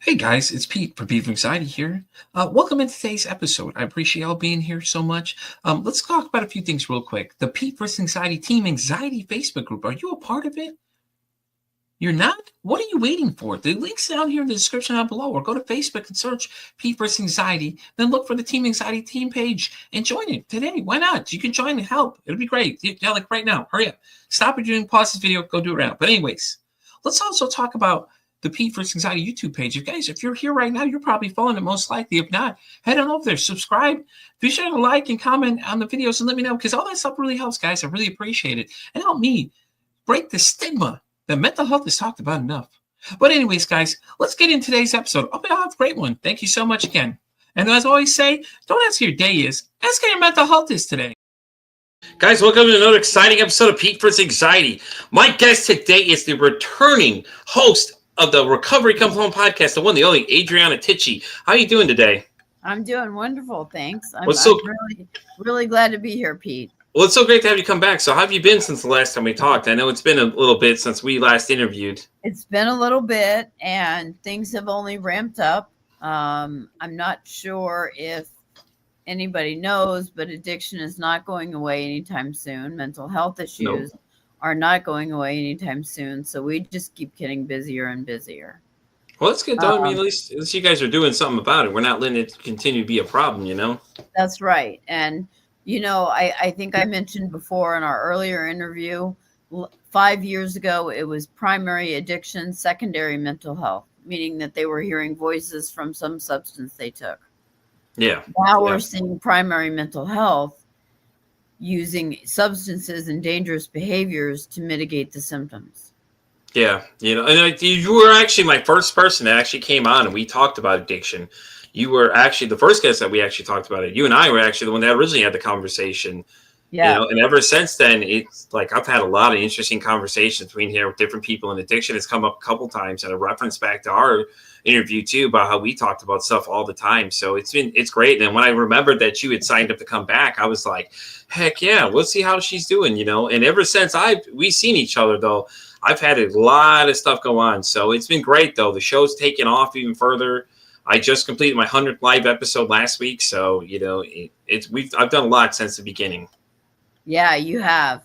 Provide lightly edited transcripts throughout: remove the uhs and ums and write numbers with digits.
Hey guys, it's Pete from Pete from Anxiety here. Welcome to today's episode. I appreciate y'all being here so much. Let's talk about a few things real quick. The Pete vs. Anxiety Team Anxiety Facebook group. Are you a part of it? You're not? What are you waiting for? The link's down here in the description down below, or go to Facebook and search Pete vs. Anxiety. Then look for the Team Anxiety team page and join it today. Why not? You can join and help. It'll be great. Yeah, like right now. Hurry up. Stop what you're doing. Pause this video. Go do it right now. But anyways, let's also talk about the Pete vs. Anxiety YouTube page. If you're here right now, you're probably following it most likely. If not, head on over there, subscribe, be sure to like and comment on the videos and let me know, because all that stuff really helps, guys. I really appreciate it. And help me break the stigma that mental health is talked about enough. But anyways, guys, let's get into today's episode. I'll have a great one. Thank you so much again. And as I always say, don't ask how your day is. Ask how your mental health is today. Guys, welcome to another exciting episode of Pete vs. Anxiety. My guest today is the returning host of the Recovery Comes Home podcast, the one, the only, Adrienne Itchy. How are you doing today? I'm doing wonderful, thanks. I'm really glad to be here, Pete. Well, it's so great to have you come back. So how have you been since the last time we talked? I know it's been a little bit since we last interviewed. It's been a little bit, and things have only ramped up. I'm not sure if anybody knows, but addiction is not going away anytime soon. Mental health issues are not going away anytime soon. So we just keep getting busier and busier. Well, that's good, though. I mean, at least you guys are doing something about it. We're not letting it continue to be a problem, you know? That's right. And, you know, I think I mentioned before in our earlier interview, 5 years ago, it was primary addiction, secondary mental health, meaning that they were hearing voices from some substance they took. Yeah. Now we're seeing primary mental health using substances and dangerous behaviors to mitigate the symptoms. Yeah, you know, and you were actually my first person that actually came on and we talked about addiction. You were actually the first guest that we actually talked about it. You and I were actually the one that originally had the conversation. Yeah. You know, and ever since then, it's like I've had a lot of interesting conversations between here with different people, and addiction has come up a couple times, and a reference back to our interview too about how we talked about stuff all the time. So it's great. And when I remembered that you had signed up to come back, I was like, heck yeah, we'll see how she's doing, you know. And ever since we've seen each other, though, I've had a lot of stuff go on. So it's been great, though. The show's taken off even further. I just completed my 100th live episode last week, so you know I've done a lot since the beginning. Yeah, you have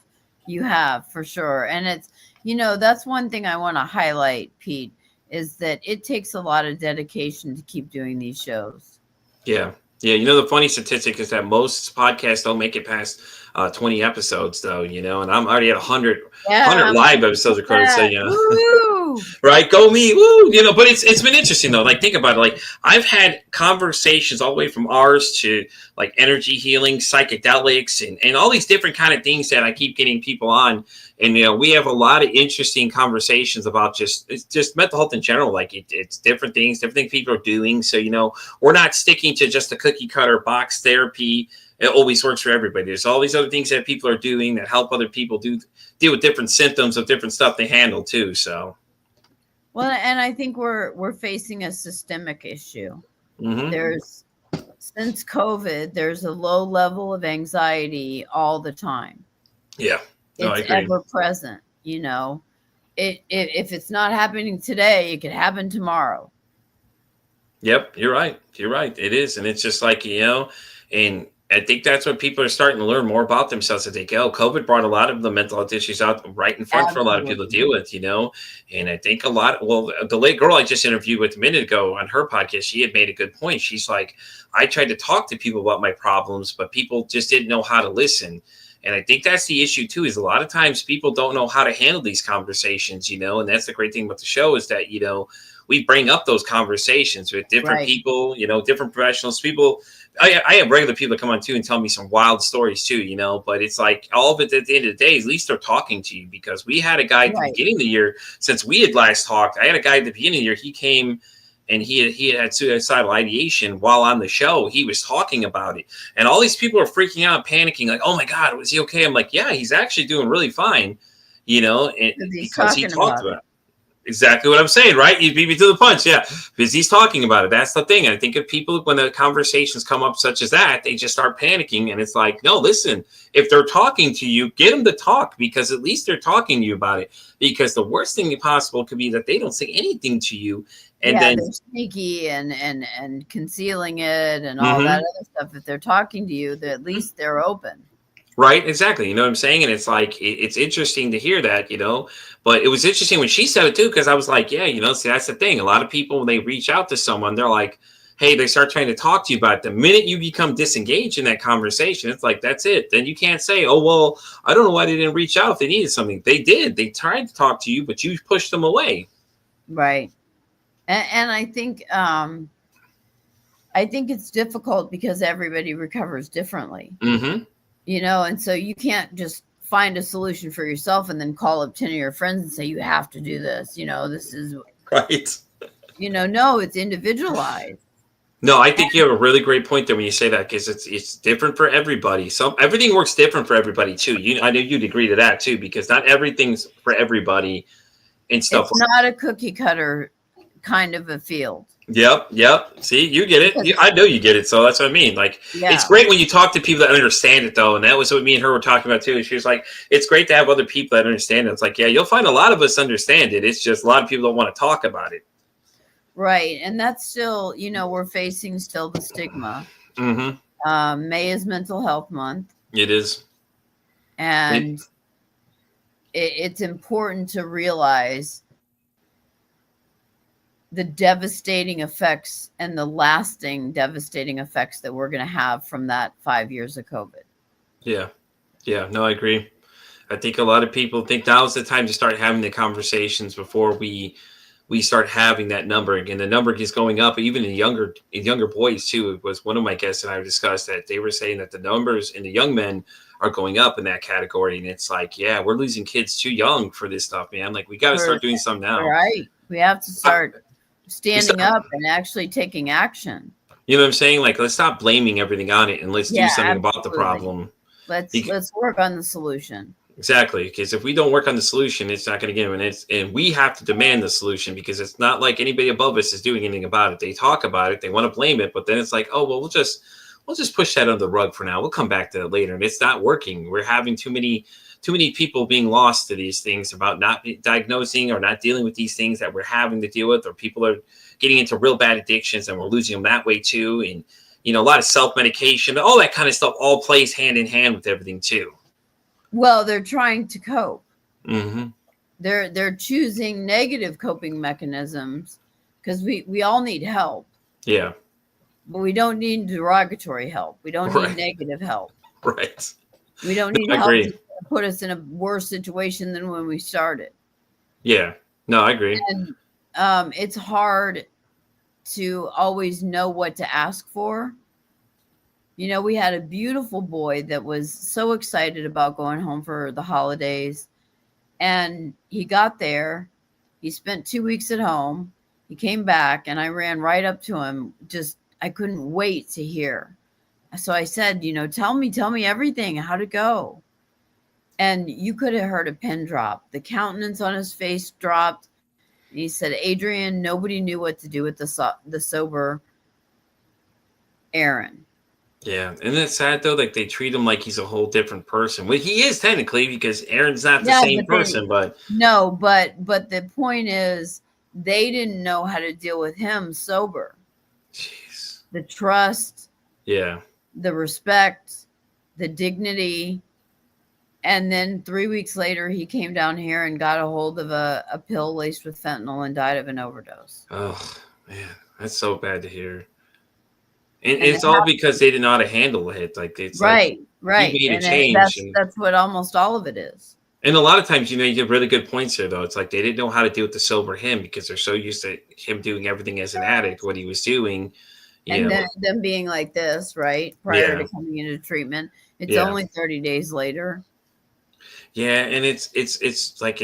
for sure. And it's, you know, that's one thing I want to highlight, Pete, is that it takes a lot of dedication to keep doing these shows. Yeah. Yeah. You know, the funny statistic is that most podcasts don't make it past 20 episodes, though, you know, and I'm already at 100 live episodes recorded. So, you know, right. Go me. Woo. You know, but it's been interesting, though. Like, think about it. Like, I've had conversations all the way from ours to like energy healing, psychedelics, and all these different kind of things that I keep getting people on. And, you know, we have a lot of interesting conversations about just mental health in general. Like it's different things people are doing. So, you know, we're not sticking to just the cookie cutter box therapy. It always works for everybody. There's all these other things that people are doing that help other people deal with different symptoms of different stuff they handle too. So, well, and I think we're facing a systemic issue. Mm-hmm. Since COVID, there's a low level of anxiety all the time. Yeah. No, it's ever present, you know. If it's not happening today, it could happen tomorrow. Yep, you're right. You're right. It is. And it's just like, you know, and I think that's what people are starting to learn more about themselves as they go. COVID brought a lot of the mental health issues out right in front for a lot of people to deal with, you know. And I think the late girl I just interviewed with a minute ago on her podcast, she had made a good point. She's like, I tried to talk to people about my problems, but people just didn't know how to listen. And I think that's the issue, too, is a lot of times people don't know how to handle these conversations, you know, and that's the great thing about the show is that, you know, we bring up those conversations with different people, you know, different professionals, people. I have regular people that come on, too, and tell me some wild stories, too, you know, but it's like all of it at the end of the day, at least they're talking to you, because we had a guy at the beginning of the year, since we had last talked, I had a guy at the beginning of the year, he came and he had suicidal ideation while on the show. He was talking about it. And all these people are freaking out, panicking, like, oh, my God, was he okay? I'm like, yeah, he's actually doing really fine, you know, because he talked about it. Exactly what I'm saying, right? You beat me to the punch, yeah, because he's talking about it. That's the thing. And I think if people, when the conversations come up such as that, they just start panicking. And it's like, no, listen, if they're talking to you, get them to talk, because at least they're talking to you about it. Because the worst thing possible could be that they don't say anything to you, And Yeah, then, they're sneaky and concealing it and all that mhm, other stuff. If they're talking to you, at least they're open. right, exactly. You know what I'm saying? And it's like it's interesting to hear that, but it was interesting when she said it too, because I was like, yeah, see, that's the thing. A lot of people when they reach out to someone, they're like, hey, they start trying to talk to you about it. The minute you become disengaged in that conversation, it's like that's it. Then you can't say, oh well, I don't know why they didn't reach out if they needed something. They did. They tried to talk to you, but you pushed them away. Right. And I think it's difficult because everybody recovers differently, Mm-hmm. and so you can't just find a solution for yourself and then call up 10 of your friends and say, you have to do this. This is, Right. no, it's individualized. No, I think you have a really great point there when you say that, because it's different for everybody. Everything works different for everybody too. I know you'd agree to that too, because not everything's for everybody and stuff. It's not a cookie cutter kind of a field. Yep. See, you get it. Because, I know you get it. So that's what I mean. Like, it's yeah, great when you talk to people that understand it, though. And that was what me and her were talking about too. She was like, "It's great to have other people that understand it." It's like, yeah, you'll find a lot of us understand it. It's just a lot of people don't want to talk about it. right. And that's still, we're facing still the stigma. Mm-hmm. May is Mental Health Month, It is. and it's important to realize the devastating effects and the lasting devastating effects that we're going to have from that 5 years of COVID. Yeah. No, I agree. I think a lot of people think now's the time to start having the conversations before we start having that number. And the number is going up, even in younger boys too. It was one of my guests and I discussed that they were saying that the numbers in the young men are going up in that category. And it's like, yeah, we're losing kids too young for this stuff, man. Like, we got to start doing something now. Right. We have to start standing up and actually taking action. You know what I'm saying? Like, let's stop blaming everything on it and let's do something absolutely. about the problem. Let's work on the solution. Exactly, because if we don't work on the solution, it's not going to get. And we have to demand the solution, because it's not like anybody above us is doing anything about it. They talk about it, they want to blame it, but then it's like, oh well, we'll just push that under the rug for now. We'll come back to that later, and it's not working. We're having too many people being lost to these things about not diagnosing or not dealing with these things that we're having to deal with, or people are getting into real bad addictions and we're losing them that way too. And a lot of self-medication, all that kind of stuff, all plays hand in hand with everything too. Well, they're trying to cope. Mm-hmm. They're choosing negative coping mechanisms because we all need help. Yeah. But we don't need derogatory help. We don't need negative help. Right. We don't need help to put us in a worse situation than when we started. Yeah. No, I agree. And it's hard to always know what to ask for. We had a beautiful boy that was so excited about going home for the holidays. And he got there. He spent 2 weeks at home. He came back and I ran right up to him. I couldn't wait to hear. So I said, tell me everything. How'd it go? And you could have heard a pin drop. The countenance on his face dropped. And he said, Adrienne, nobody knew what to do with the sober Aaron. Yeah. Isn't it sad though? Like, they treat him like he's a whole different person. Well, he is technically, because Aaron's not the same person, but the point is they didn't know how to deal with him sober. Jeez. The trust. Yeah. The respect, the dignity. And then 3 weeks later, he came down here and got a hold of a pill laced with fentanyl and died of an overdose. Oh, man. That's so bad to hear. And it's all because they didn't know how to handle it. Like, it's right. You made a change. That's what almost all of it is. And a lot of times, you get really good points there, though. It's like they didn't know how to deal with the sober him, because they're so used to him doing everything as an addict, what he was doing. And then them being like this, right? Prior to coming into treatment. It's only 30 days later. Yeah. And it's like,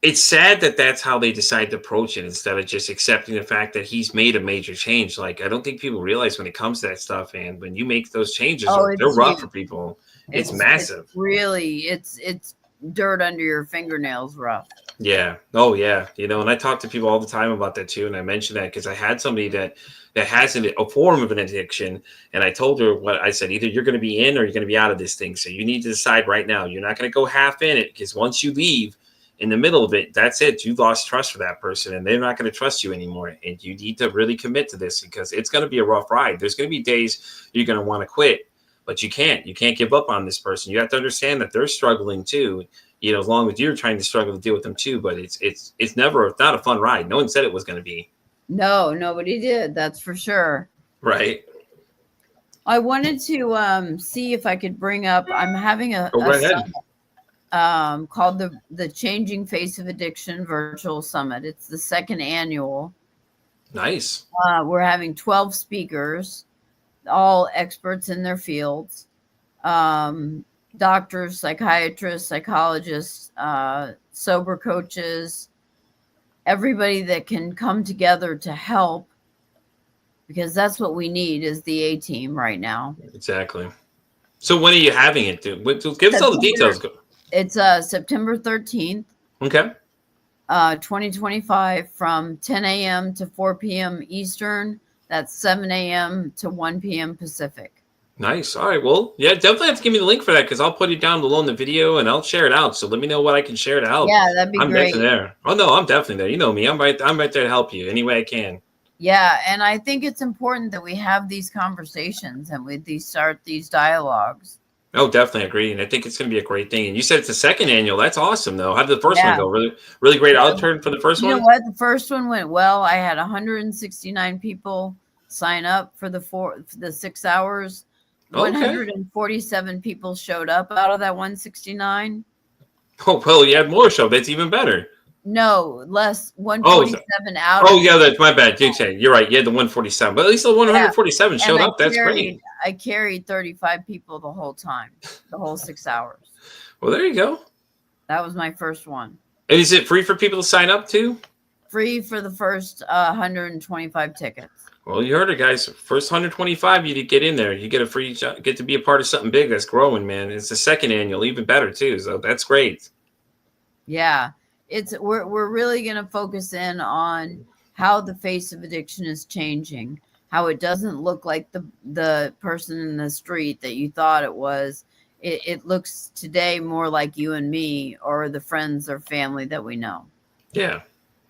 it's sad that that's how they decide to approach it, instead of just accepting the fact that he's made a major change. Like, I don't think people realize when it comes to that stuff, and when you make those changes, they're rough for people. It's massive. It's really, it's dirt under your fingernails rough. Yeah. Oh, yeah. And I talk to people all the time about that too. And I mentioned that because I had somebody that has a form of an addiction. And I told her what I said: either you're going to be in or you're going to be out of this thing. So you need to decide right now. You're not going to go half in it, because once you leave, in the middle of it, that's it. You lost trust for that person and they're not going to trust you anymore. And you need to really commit to this because it's going to be a rough ride. There's going to be days you're going to want to quit, but you can't give up on this person. You have to understand that they're struggling too, along with you're trying to struggle to deal with them too, but it's not a fun ride. No one said it was going to be. No, nobody did. That's for sure. Right. I wanted to see if I could bring up, I'm having a summit, called the Changing Face of Addiction Virtual Summit. It's the second annual. Nice. We're having 12 speakers, all experts in their fields, doctors, psychiatrists, psychologists, sober coaches, everybody that can come together to help, because that's what we need is the A team right now. Exactly. So when are you having it? Give us all the details. It's September 13th. Okay. 2025 from 10 a.m. to 4 p.m. Eastern. That's 7 a.m. to 1 p.m. Pacific. Nice. All right. Well, yeah, definitely have to give me the link for that because I'll put it down below in the video and I'll share it out. So let me know what I can share to help. Yeah, that'd be great. I'm definitely there. Oh no, I'm definitely there. You know me. I'm right there to help you any way I can. Yeah, and I think it's important that we have these conversations and start these dialogues. Oh, definitely agree. And I think it's going to be a great thing. And you said it's the second annual. That's awesome, though. How did the first one go? Really, really great outturn for the first one? You know what? The first one went well. I had 169 people sign up for the 6 hours. Okay. 147 people showed up out of that 169. Oh, well, you had more show. That's even better. No, less 147 out. Oh, yeah, that's my bad. You're right. You had the 147, but at least the 147 showed up. That's great. I carried 35 people the whole time, the whole 6 hours. Well, there you go. That was my first one. And is it free for people to sign up too? Free for the first 125 tickets. Well, you heard it, guys. First 125, you get in there. You get a free, get to be a part of something big that's growing, man. It's the second annual, even better too. So that's great. Yeah. We're really going to focus in on how the face of addiction is changing, how it doesn't look like the person in the street that you thought it was. It looks today more like you and me or the friends or family that we know. Yeah.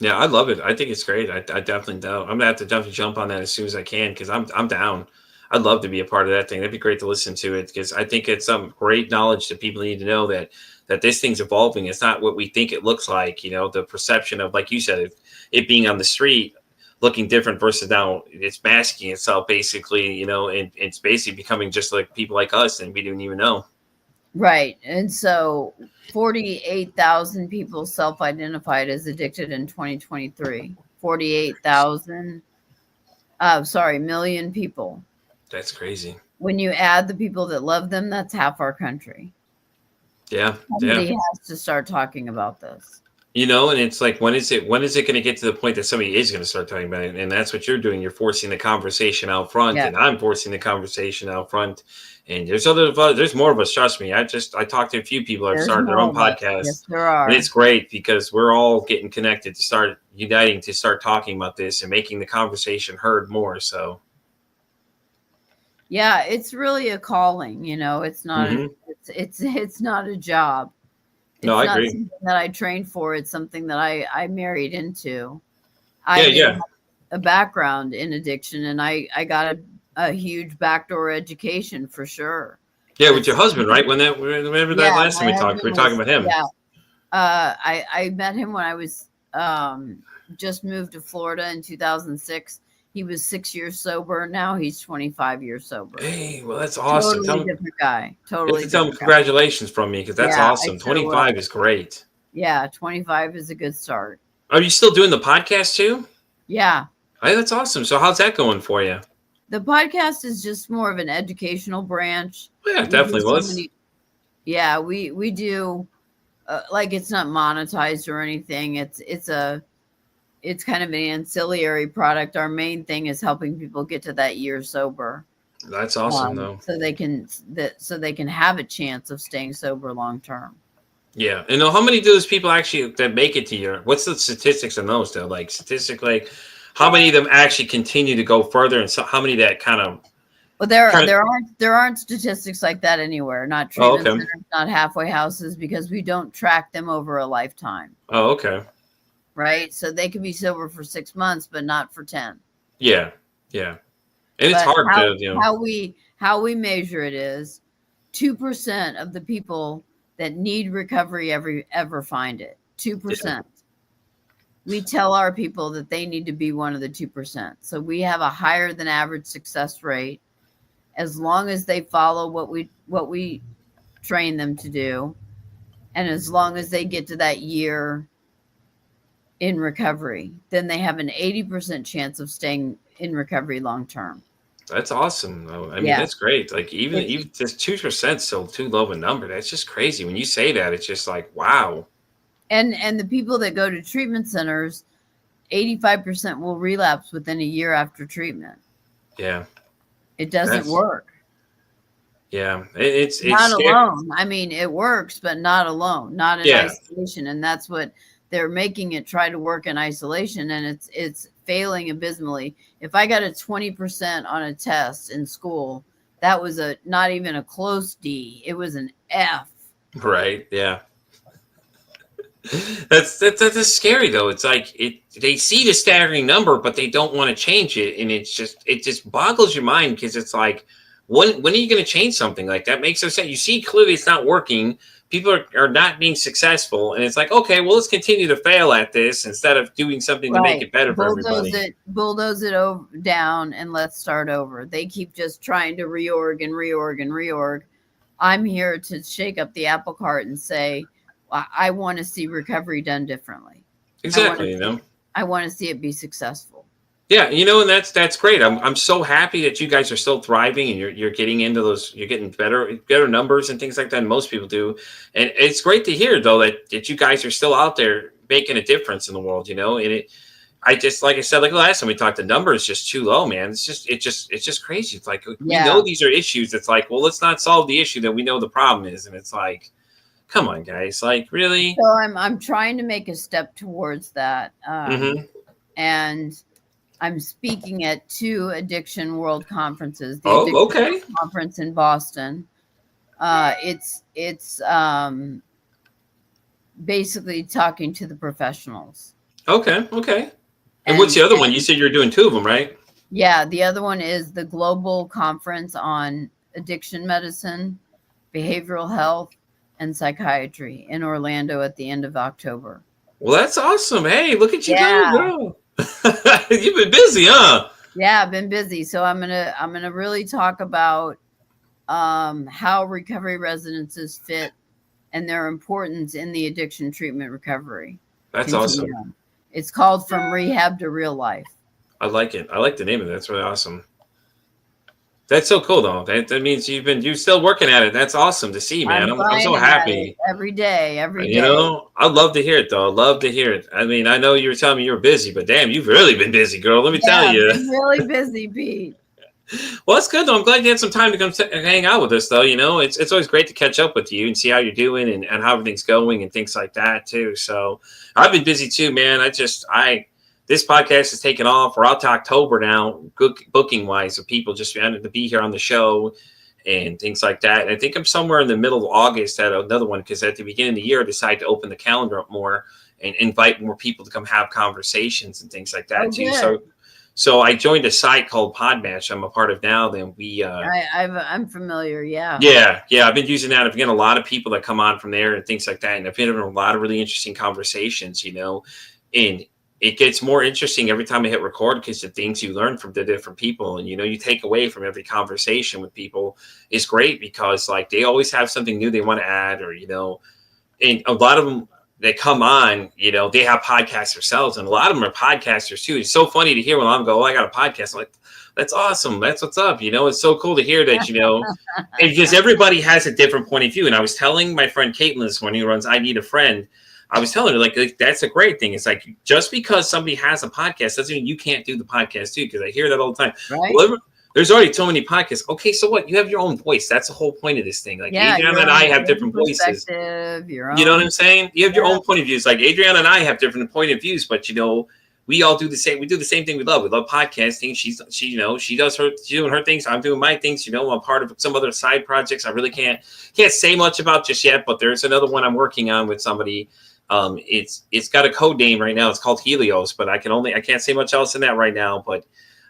Yeah, I love it. I think it's great. I definitely do. I'm going to have to definitely jump on that as soon as I can because I'm down. I'd love to be a part of that thing. That'd be great to listen to it because I think it's some great knowledge that people need to know that this thing's evolving. It's not what we think it looks like, the perception of, like you said, it being on the street looking different versus now it's masking itself basically, and it's basically becoming just like people like us and we didn't even know. Right. And so 48,000 people self-identified as addicted in 2023. 48,000, million people. That's crazy. When you add the people that love them, that's half our country. Yeah. Somebody has to start talking about this. And it's like, when is it going to get to the point that somebody is going to start talking about it? And that's what you're doing. You're forcing the conversation out front, and I'm forcing the conversation out front. And there's more of us. Trust me. I talked to a few people that have started their own podcasts. Yes, there are. And it's great because we're all getting connected to start uniting to start talking about this and making the conversation heard more. So. Yeah, it's really a calling, it's not, it's not a job. It's no, I not agree. Something that I trained for. It's something that I married into. I have a background in addiction and I got a huge backdoor education for sure. Yeah. With your husband, right? Whenever that last time we talked, we were talking about him. Yeah. I met him when I was, just moved to Florida in 2006. He was 6 years sober. Now he's 25 years sober. Hey, well, that's awesome. Totally different guy. Totally. Tell him congratulations from me because that's awesome. 25 is great. Yeah, 25 is a good start. Are you still doing the podcast too? Yeah. Hey, that's awesome. So how's that going for you? The podcast is just more of an educational branch. Yeah, definitely. We do like it's not monetized or anything. It's kind of an ancillary product. Our main thing is helping people get to that year sober. That's awesome, though. So they can have a chance of staying sober long term. Yeah, and how many do those people actually that make it to your? What's the statistics on those? Though, like statistically, how many of them actually continue to go further, and so how many that kind of Well, there aren't statistics like that anywhere. Not Oh, treatment okay. centers, not halfway houses, because we don't track them over a lifetime. Oh, okay. Right? So they could be sober for 6 months, but not for 10. Yeah. Yeah. And it's But hard to, how we measure it is 2% of the people that need recovery ever find it. 2%. We tell our people that they need to be one of the 2%. So we have a higher than average success rate as long as they follow what we train them to do, and as long as they get to that year in recovery, then they have an 80% chance of staying in recovery long term. That's awesome, though. I mean, Yeah. that's great. Like even It's, even just 2% still too low of a number. That's just crazy. When you say that, it's just like, wow. and the people that go to treatment centers, 85% will relapse within a year after treatment. Yeah. It doesn't That's work. yeah. It's Not scary. alone. I mean, it works, but not alone, not in Yeah. isolation. And that's what they're making it try to work in isolation, and it's failing abysmally. If I got a 20% on a test in school, that was not even a close D. It was an F. Right. Yeah. That's scary though. It's like they see the staggering number, but they don't want to change it, and it just boggles your mind because it's like, when are you going to change something like that? Makes no sense. You see clearly it's not working. People are not being successful, and it's like, okay, well, let's continue to fail at this instead of doing something to make it better for everybody. Bulldoze it down, and let's start over. They keep just trying to reorg and reorg and reorg. I'm here to shake up the apple cart and say, I want to see recovery done differently. Exactly. I want to see it be successful. Yeah, and that's great. I'm so happy that you guys are still thriving and you're getting into those. You're getting better numbers and things like that than most people do. And it's great to hear though that you guys are still out there making a difference in the world. And I just, like I said, like the last time we talked, the number is just too low, man. It's just crazy. It's like we know these are issues. It's like, well, let's not solve the issue that we know the problem is, and it's like, come on, guys, like really. So I'm trying to make a step towards that, and I'm speaking at 2 addiction world conferences. The Addiction Conference in Boston. It's basically talking to the professionals. Okay. And what's the other one? You said you're doing 2 of them, right? Yeah, the other one is the Global Conference on Addiction Medicine, Behavioral Health, and Psychiatry in Orlando at the end of October. Well, that's awesome. Hey, look at you go, girl. You've been busy, huh? Yeah, I've been busy. So I'm gonna really talk about how recovery residences fit and their importance in the addiction treatment recovery. That's awesome. It's called From Rehab to Real Life. I like it. I like the name of it. That's really awesome. That's so cool, though. That means you're still working at it. That's awesome to see, man. I'm so happy. Every day. I'd love to hear it, though. I'd love to hear it. I mean, I know you were telling me you were busy, but damn, you've really been busy, girl. Let me tell you. I'm really busy, Pete. Well, that's good, though. I'm glad you had some time to come hang out with us, though. It's always great to catch up with you and see how you're doing and how everything's going and things like that, too. So I've been busy, too, man. This podcast is taking off. We're out to October now, booking wise, of people just wanted to be here on the show and things like that. And I think I'm somewhere in the middle of August at another one, because at the beginning of the year, I decided to open the calendar up more and invite more people to come have conversations and things like that too. So I joined a site called Podmatch I'm a part of now. Then I'm familiar. Yeah. I've been using that. I've getting a lot of people that come on from there and things like that. And I've been having a lot of really interesting conversations, and it gets more interesting every time I hit record because the things you learn from the different people and, you take away from every conversation with people is great because like they always have something new they want to add or, and a lot of them that come on, they have podcasts themselves and a lot of them are podcasters too. It's so funny to hear when I'm go, I got a podcast. I'm like, that's awesome. That's what's up. It's so cool to hear that, because everybody has a different point of view. And I was telling my friend Caitlin this morning, who runs I Need a Friend, I was telling her, like, that's a great thing. It's like, just because somebody has a podcast doesn't mean you can't do the podcast too, because I hear that all the time. Right. Well, there's already so many podcasts. Okay, so what? You have your own voice. That's the whole point of this thing. Like, Adrienne and I have different voices. You know what I'm saying? You have your own point of views. Like, Adrienne and I have different point of views, but, we all do the same. We do the same thing we love. We love podcasting. She she's doing her things. I'm doing my things. I'm part of some other side projects. I really can't say much about just yet, but there's another one I'm working on with somebody. It's got a code name right now. It's called Helios, but I can't say much else in that right now. But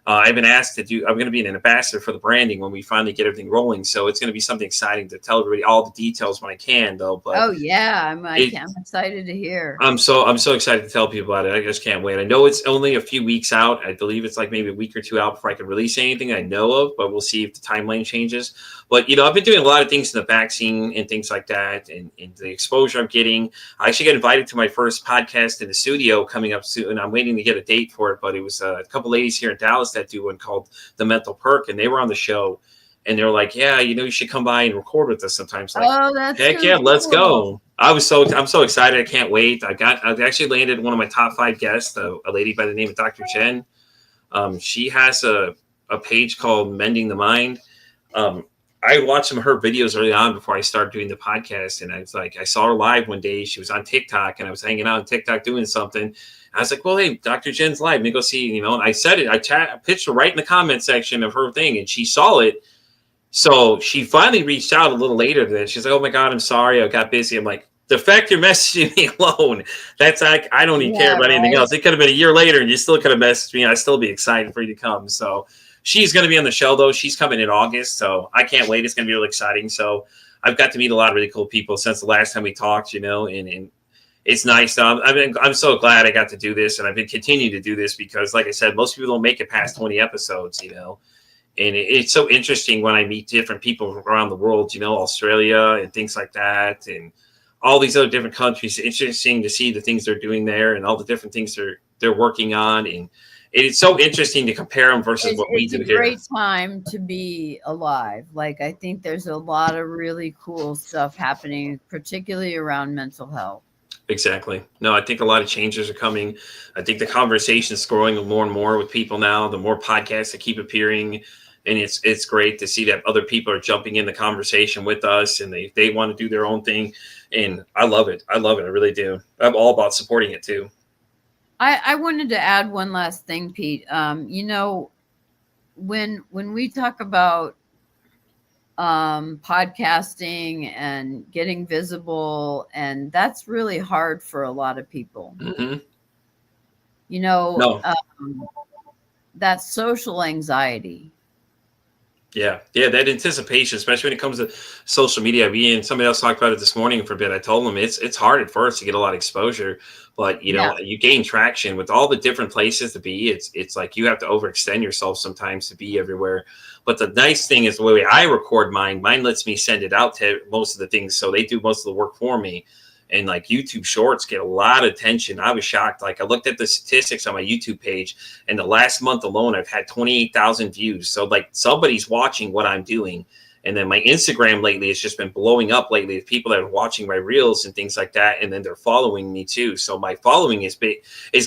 I've been asked to do. I'm going to be an ambassador for the branding when we finally get everything rolling. So it's going to be something exciting to tell everybody all the details when I can, though. But oh yeah, I'm excited to hear. I'm so excited to tell people about it. I just can't wait. I know it's only a few weeks out. I believe it's like maybe a week or two out before I can release anything I know of. But we'll see if the timeline changes. But I've been doing a lot of things in the back scene and things like that, and the exposure I'm getting. I actually got invited to my first podcast in the studio coming up soon. I'm waiting to get a date for it, but it was a couple ladies here in Dallas that do one called The Mental Perk, and they were on the show, and they're like, "Yeah, you should come by and record with us sometimes." Like, oh, that's heck yeah, let's go! I'm so excited. I can't wait. I've actually landed one of my top 5 guests, a lady by the name of Dr. Jen. She has a page called Mending the Mind. I watched some of her videos early on before I started doing the podcast. And I saw her live one day. She was on TikTok and I was hanging out on TikTok doing something. I was like, well, hey, Dr. Jen's live. Let me go see, and I said it. I pitched her right in the comment section of her thing and she saw it. So she finally reached out a little later than that. She's like, oh my God, I'm sorry. I got busy. I'm like, the fact you're messaging me alone, that's like, I don't even care about anything else. It could have been a year later and you still could have messaged me. I'd still be excited for you to come. So she's going to be on the show, though. She's coming in August, so I can't wait. It's going to be really exciting. So I've got to meet a lot of really cool people since the last time we talked, and it's nice. I'm so glad I got to do this, and I've been continuing to do this because, like I said, most people don't make it past 20 episodes, and it's so interesting when I meet different people from around the world, Australia and things like that, and all these other different countries. It's interesting to see the things they're doing there and all the different things they're working on, and it's so interesting to compare them versus what we do here. It's a great time to be alive. Like, I think there's a lot of really cool stuff happening, particularly around mental health. Exactly. No, I think a lot of changes are coming. I think the conversation is growing more and more with people now, the more podcasts that keep appearing. And it's great to see that other people are jumping in the conversation with us and they want to do their own thing. And I love it. I really do. I'm all about supporting it too. I wanted to add one last thing, Pete. When we talk about podcasting and getting visible, and that's really hard for a lot of people. Mm-hmm. That social anxiety. Yeah, that anticipation, especially when it comes to social media. Me and somebody else talked about it this morning for a bit. I told them it's hard at first to get a lot of exposure, but you gain traction with all the different places to be. It's like you have to overextend yourself sometimes to be everywhere. But the nice thing is the way I record mine lets me send it out to most of the things, so they do most of the work for me. And like YouTube Shorts get a lot of attention. I was shocked. Like I looked at the statistics on my YouTube page, and the last month alone, I've had 28,000 views. So like somebody's watching what I'm doing. And then my Instagram lately has just been blowing up lately with people that are watching my reels and things like that. And then they're following me too. So my following is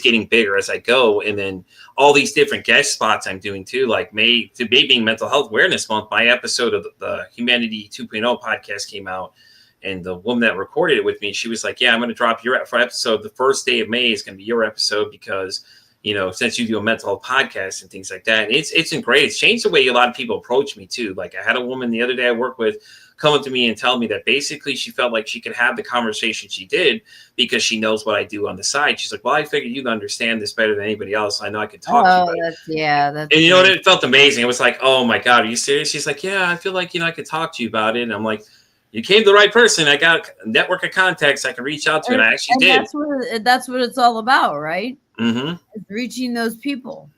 getting bigger as I go. And then all these different guest spots I'm doing too, like May being Mental Health Awareness Month, my episode of the Humanity 2.0 podcast came out. And the woman that recorded it with me, she was like, yeah, I'm going to drop your episode. The first day of May is going to be your episode because, since you do a mental health podcast and things like that. And it's been great. It's changed the way a lot of people approach me too. Like I had a woman the other day I worked with come up to me and tell me that basically she felt like she could have the conversation she did because she knows what I do on the side. She's like, well, I figured you'd understand this better than anybody else. I know I could talk to you about it. And you know what? It felt amazing. It was like, oh my God, are you serious? She's like, yeah, I feel like, I could talk to you about it. And I'm like, you came to the right person. I got a network of contacts I can reach out to, and I actually did. That's what it's all about, right? Mm-hmm. It's reaching those people.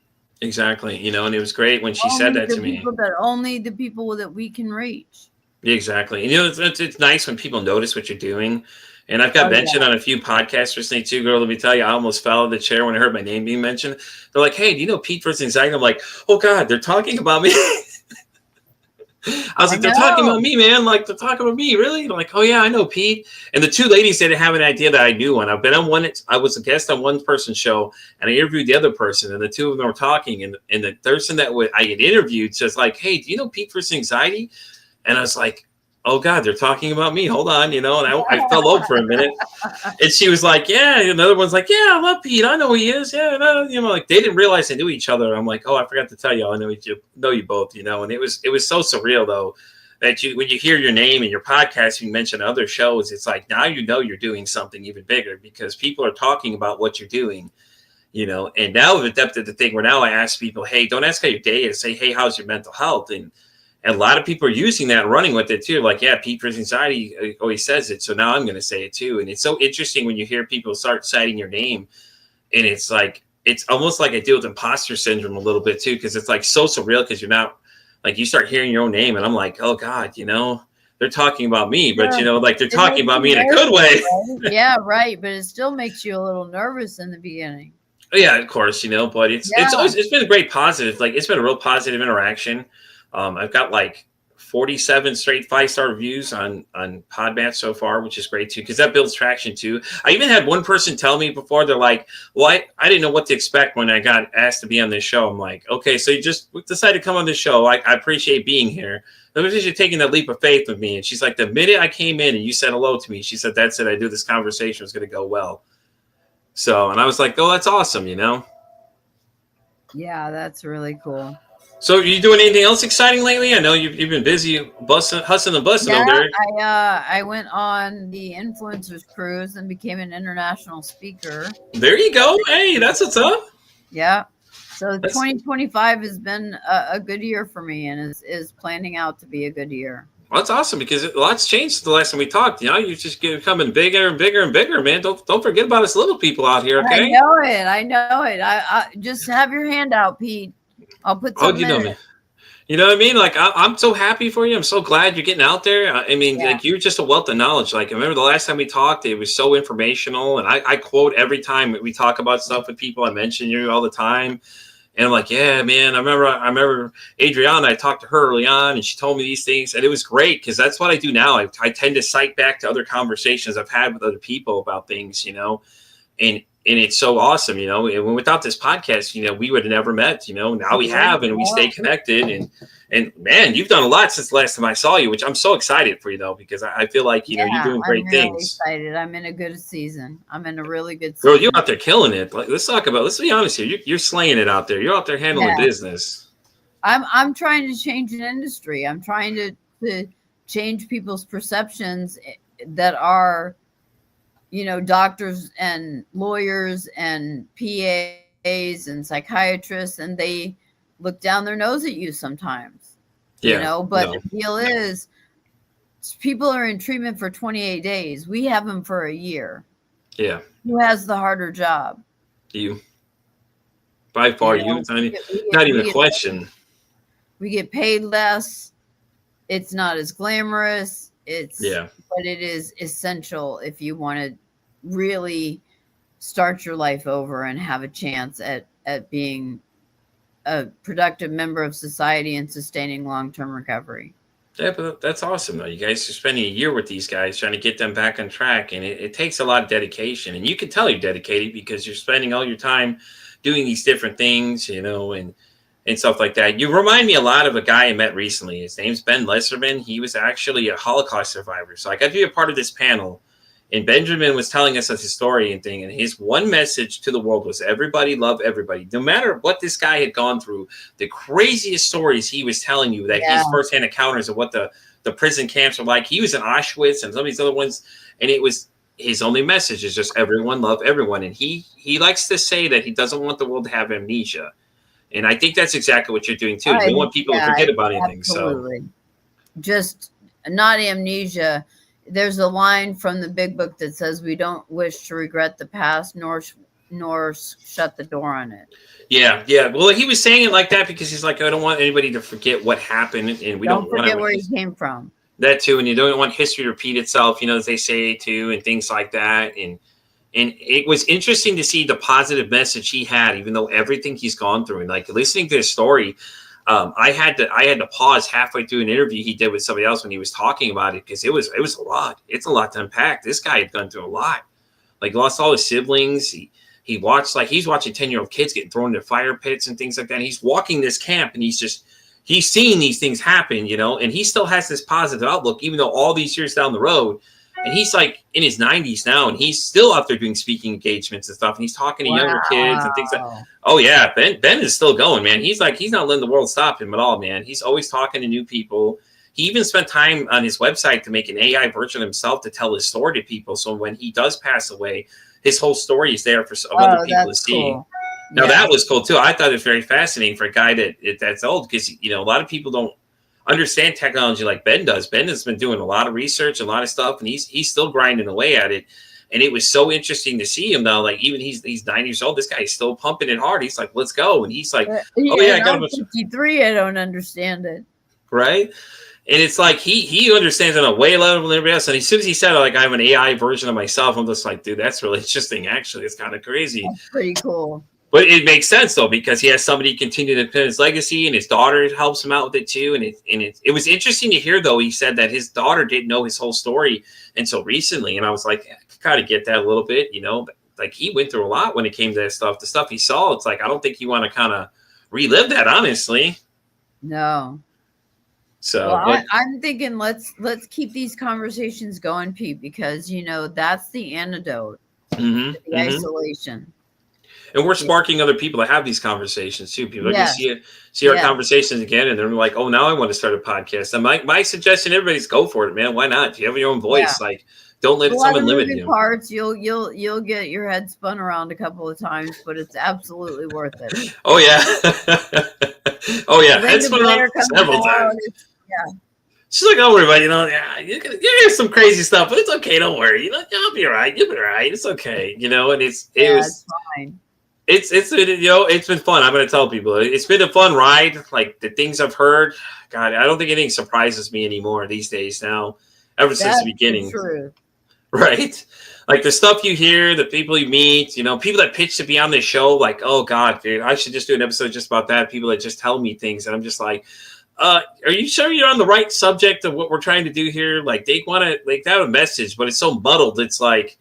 Exactly. And it was great when she said that to me. Only the people that we can reach. Exactly. And it's nice when people notice what you're doing. And I've got mentioned on a few podcasts recently too, girl. Let me tell you, I almost fell out of the chair when I heard my name being mentioned. They're like, hey, do you know Pete versus Anxiety? I'm like, oh God, they're talking about me. I was like, they're talking about me, man. Like, they're talking about me, really? They're like, oh yeah, I know Pete. And the two ladies didn't have an idea that I knew one. I've been on one. I was a guest on one person's show, and I interviewed the other person, and the two of them were talking. And the person that I had interviewed says, like, hey, do you know Pete versus Anxiety? And I was like, oh God, they're talking about me. Hold on, and I fell over for a minute. And she was like, yeah. And another one's like, yeah, I love Pete. I know who he is. Yeah, no, like they didn't realize they knew each other. I'm like, oh, I forgot to tell you, I know you both, And it was so surreal though that when you hear your name and your podcast, you mention other shows. It's like now you're doing something even bigger because people are talking about what you're doing. And now the depth of the thing where now I ask people, hey, don't ask how your day is. Say, hey, how's your mental health? And a lot of people are using that and running with it too. Like, yeah, Pete for anxiety always says it. So now I'm going to say it too. And it's so interesting when you hear people start citing your name. And it's like, it's almost like I deal with imposter syndrome a little bit too. Cause it's like so surreal because you're not like, you start hearing your own name and I'm like, oh God, they're talking about me, but like they're talking about me in a good way. Right? Yeah, right. But it still makes you a little nervous in the beginning. Yeah, of course, but it's been a great positive. Like it's been a real positive interaction. I've got like 47 straight 5-star reviews on Podmatch so far, which is great too, because that builds traction too. I even had one person tell me before, they're like, well, I didn't know what to expect when I got asked to be on this show. I'm like, okay, so you just decided to come on this show. I appreciate being here. I'm just taking that leap of faith with me. And she's like, the minute I came in and you said hello to me, she said, that's it. I knew this conversation was going to go well. So, and I was like, oh, that's awesome, Yeah, that's really cool. So, are you doing anything else exciting lately? I know you've been busy hustling and busting over there. I went on the influencers cruise and became an international speaker. There you go. Hey, that's what's up. Yeah. So 2025 has been a good year for me and is planning out to be a good year. Well, that's awesome because a lot's changed the last time we talked. You're just becoming bigger and bigger and bigger, man. Don't forget about us little people out here, okay? I know it. I just have your hand out, Pete. I'll put something in it. You know what I mean? Like, I'm so happy for you. I'm so glad you're getting out there. Like, you're just a wealth of knowledge. Like, I remember the last time we talked, it was so informational. And I quote every time we talk about stuff with people. I mention you all the time. And I'm like, yeah, man, I remember Adrienne, I talked to her early on and she told me these things. And it was great because that's what I do now. I tend to cite back to other conversations I've had with other people about things, and it's so awesome, and without this podcast, we would have never met, now we have, and we stay connected and man, you've done a lot since the last time I saw you, which I'm so excited for you though, because I feel like, you're doing great things. Excited. I'm in a good season. I'm in a really good season. Girl, you're out there killing it. Like, let's be honest here. You're slaying it out there. You're out there handling business. I'm trying to change an industry. I'm trying to change people's perceptions that are, doctors and lawyers and PAs and psychiatrists, and they look down their nose at you sometimes, but the deal is people are in treatment for 28 days. We have them for a year. Yeah. Who has the harder job? You. By far, you. It's not even a question. We get paid less. It's not as glamorous. But it is essential if you want to really start your life over and have a chance at being a productive member of society and sustaining long-term recovery. Yeah, but that's awesome though. You guys are spending a year with these guys trying to get them back on track, and it takes a lot of dedication, and you can tell you're dedicated because you're spending all your time doing these different things, and stuff like that. You remind me a lot of a guy I met recently. His name's Ben Lesserman. He was actually a Holocaust survivor. So I got to be a part of this panel. And Benjamin was telling us his story and thing. And his one message to the world was everybody love everybody. No matter what this guy had gone through, the craziest stories he was telling you, that his firsthand encounters of what the prison camps are like. He was in Auschwitz and some of these other ones. And it was his only message is just everyone love everyone. And he likes to say that he doesn't want the world to have amnesia. And I think that's exactly what you're doing too. You don't want people to forget about anything. Absolutely. So just not amnesia. There's a line from the big book that says we don't wish to regret the past nor shut the door on it. Yeah. Well, he was saying it like that because he's like, I don't want anybody to forget what happened, and we don't forget where he came from. That too, and you don't want history to repeat itself, as they say too, and things like that. And it was interesting to see the positive message he had, even though everything he's gone through. And like listening to his story, I had to pause halfway through an interview he did with somebody else when he was talking about it, because it was a lot. It's a lot to unpack. This guy had gone through a lot. Like lost all his siblings. He watched, like he's watching 10-year-old kids getting thrown into fire pits and things like that. And he's walking this camp and he's just he's seeing these things happen, and he still has this positive outlook, even though all these years down the road, and he's like in his 90s now, and he's still out there doing speaking engagements and stuff, and he's talking to younger kids and things like. Oh yeah, Ben is still going, man. He's not letting the world stop him at all, man. He's always talking to new people. He even spent time on his website to make an AI version of himself to tell his story to people. So when he does pass away, his whole story is there for other people to see. Cool. Now that was cool too. I thought it was very fascinating for a guy that's old, because a lot of people don't understand technology like Ben does. Ben has been doing a lot of research, a lot of stuff, and he's still grinding away at it. And it was so interesting to see him, though. Like, even he's 9 years old. This guy's still pumping it hard. He's like, let's go. And he's like, oh yeah, I got I'm 53. I don't understand it. Right. And it's like he understands on a way level than everybody else. And as soon as he said, like, I have an AI version of myself, I'm just like, dude, that's really interesting. Actually, it's kind of crazy. That's pretty cool. But it makes sense, though, because he has somebody continue to pin his legacy, and his daughter helps him out with it too. And it was interesting to hear, though. He said that his daughter didn't know his whole story until recently, and I was like, I kind of get that a little bit, Like, he went through a lot when it came to that stuff. The stuff he saw, it's like, I don't think you want to kind of relive that, honestly. No. So well, I'm thinking let's keep these conversations going, Pete, because that's the antidote to the isolation. And we're sparking other people to have these conversations too. People are going to see our conversations again, and they're like, "Oh, now I want to start a podcast." And my suggestion, everybody's go for it, man. Why not? If you have your own voice, like, don't let someone limit you. Parts, you'll get your head spun around a couple of times, but it's absolutely worth it. Oh yeah, oh yeah, head spun around several times. Yeah. She's like, don't worry about it. You hear some crazy stuff, but it's okay. Don't worry. You'll be all right. You'll be all right. It's okay. And it's fine. It's been fun. I'm going to tell people it's been a fun ride. Like, the things I've heard, God, I don't think anything surprises me anymore these days now, ever since the beginning. True. Right? Like, the stuff you hear, the people you meet, people that pitch to be on this show, like, oh God, dude, I should just do an episode just about that. People that just tell me things, and I'm just like, are you sure you're on the right subject of what we're trying to do here? Like, they want to have a message, but it's so muddled. It's like,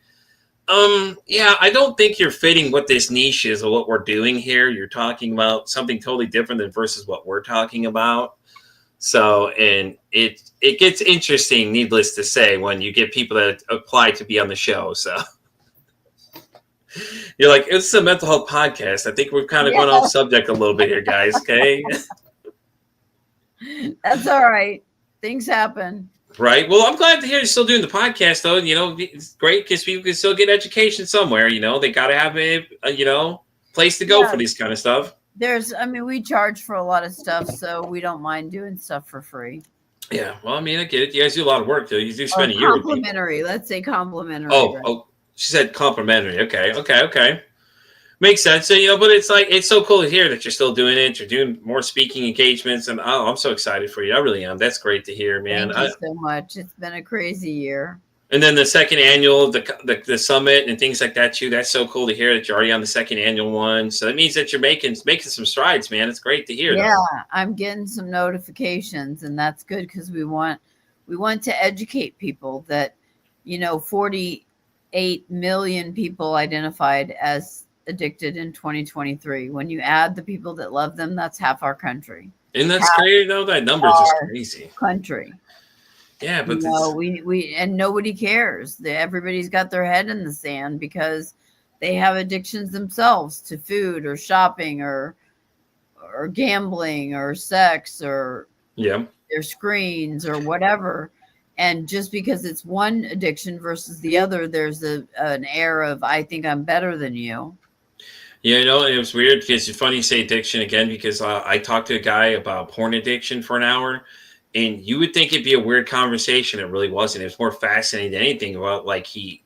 yeah, I don't think you're fitting what this niche is or what we're doing here. You're talking about something totally different than versus what we're talking about. So, and it gets interesting, needless to say, when you get people that apply to be on the show. So you're like, it's a mental health podcast. I think we've kind of gone off subject a little bit here, guys. Okay. That's all right. Things happen. Right. Well, I'm glad to hear you're still doing the podcast, though. It's great because people can still get education somewhere. They got to have a place to go for this kind of stuff. We charge for a lot of stuff, so we don't mind doing stuff for free. Yeah. Well, I get it. You guys do a lot of work, though. You do spend a year with people. Complimentary. Let's say complimentary. Oh, she said complimentary. Okay. Makes sense. So, but it's like, it's so cool to hear that you're still doing it. You're doing more speaking engagements, and I'm so excited for you. I really am. That's great to hear, man. Thank you so much. It's been a crazy year. And then the second annual, the summit and things like that too. That's so cool to hear that you're already on the second annual one. So that means that you're making some strides, man. It's great to hear. Yeah, I'm getting some notifications, and that's good because we want to educate people that 48 million people identified as addicted in 2023. When you add the people that love them, that's half our country. And that's crazy, though. That number is just crazy. Country. Yeah, but we and nobody cares. Everybody's got their head in the sand because they have addictions themselves to food or shopping or gambling or sex or their screens or whatever. And just because it's one addiction versus the other, there's an air of, I think I'm better than you. Yeah, it was weird because it's funny you say addiction again, because I talked to a guy about porn addiction for an hour, and you would think it'd be a weird conversation. It really wasn't. It was more fascinating than anything. About, like, he